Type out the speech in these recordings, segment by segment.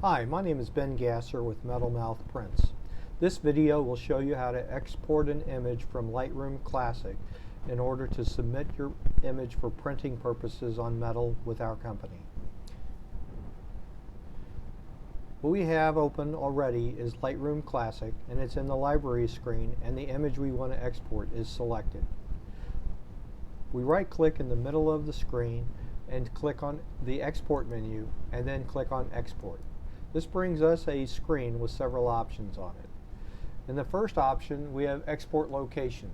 Hi, my name is Ben Gasser with Metal Mouth Prints. This video will show you how to export an image from Lightroom Classic in order to submit your image for printing purposes on metal with our company. What we have open already is Lightroom Classic, and it's in the library screen, and the image we want to export is selected. We right-click in the middle of the screen and click on the export menu and then click on export. This brings us a screen with several options on it. In the first option, we have export location.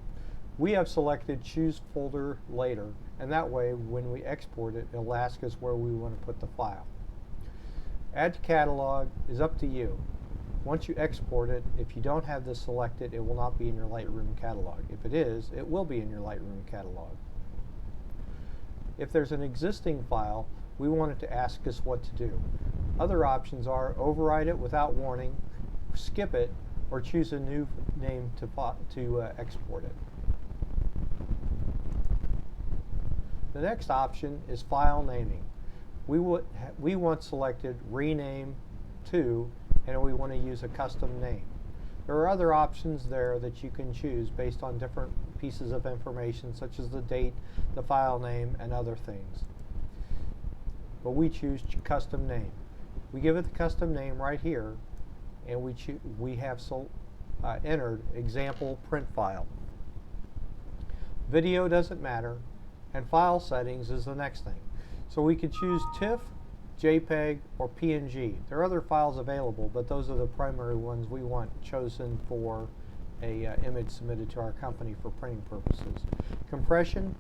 We have selected choose folder later, and that way when we export it, it'll ask us where we want to put the file. Add to catalog is up to you. Once you export it, if you don't have this selected, it will not be in your Lightroom catalog. If it is, it will be in your Lightroom catalog. If there's an existing file, we want it to ask us what to do. Other options are override it without warning, skip it, or choose a new name to export it. The next option is file naming. We want selected rename to, and we want to use a custom name. There are other options there that you can choose based on different pieces of information such as the date, the file name, and other things. But we choose custom name. We give it the custom name right here, and we have entered example print file. Video doesn't matter, and file settings is the next thing. So we could choose TIFF, JPEG, or PNG. There are other files available, but those are the primary ones we want chosen for a image submitted to our company for printing purposes. Compression,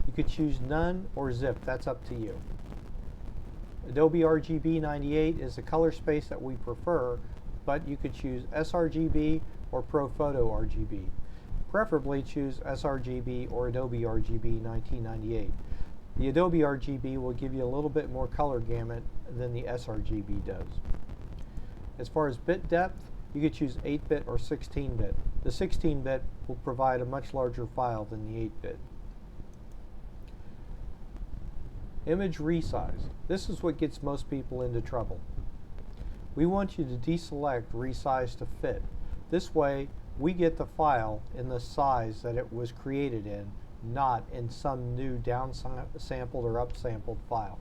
you could choose none or zip. That's up to you. Adobe RGB 98 is the color space that we prefer, but you could choose sRGB or ProPhoto RGB. Preferably choose sRGB or Adobe RGB 1998. The Adobe RGB will give you a little bit more color gamut than the sRGB does. As far as bit depth, you could choose 8-bit or 16-bit. The 16-bit will provide a much larger file than the 8-bit. Image resize. This is what gets most people into trouble. We want you to deselect resize to fit. This way, we get the file in the size that it was created in, not in some new downsampled or upsampled file.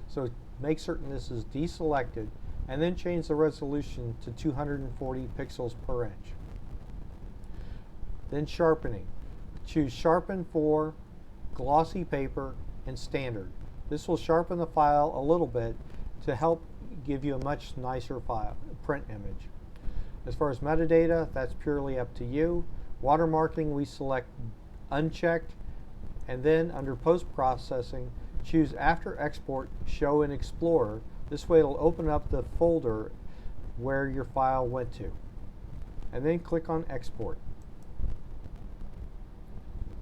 So make certain this is deselected, and then change the resolution to 240 pixels per inch. Then sharpening. Choose sharpen for glossy paper and standard. This will sharpen the file a little bit to help give you a much nicer print image. As far as metadata, that's purely up to you. Watermarking, we select unchecked, and then under post-processing, choose after export, show in Explorer. This way it'll open up the folder where your file went to. And then click on export.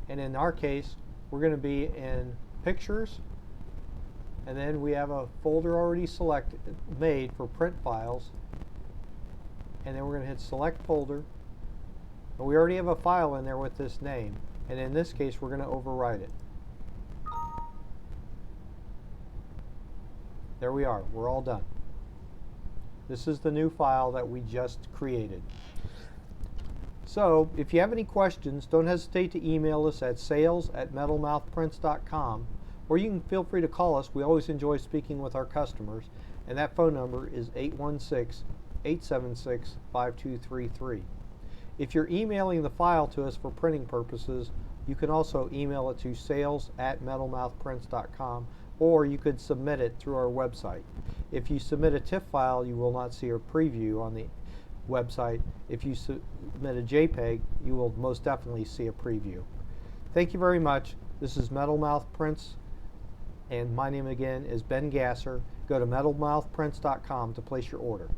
And in our case, we're going to be in pictures, and then we have a folder already made for print files, and then we're going to hit select folder, and we already have a file in there with this name, and in this case we're going to overwrite it. There we are, we're all done. This is the new file that we just created. So if you have any questions, don't hesitate to email us at sales@metalmouthprints.com, or you can feel free to call us. We always enjoy speaking with our customers, and that phone number is 816-876-5233. If you're emailing the file to us for printing purposes, you can also email it to sales@metalmouthprints.com, or you could submit it through our website. If you submit a TIFF file, you will not see a preview on the website. If you submit a JPEG, you will most definitely see a preview. Thank you very much. This is Metal Mouth Prints, and my name again is Ben Gasser. Go to metalmouthprints.com to place your order.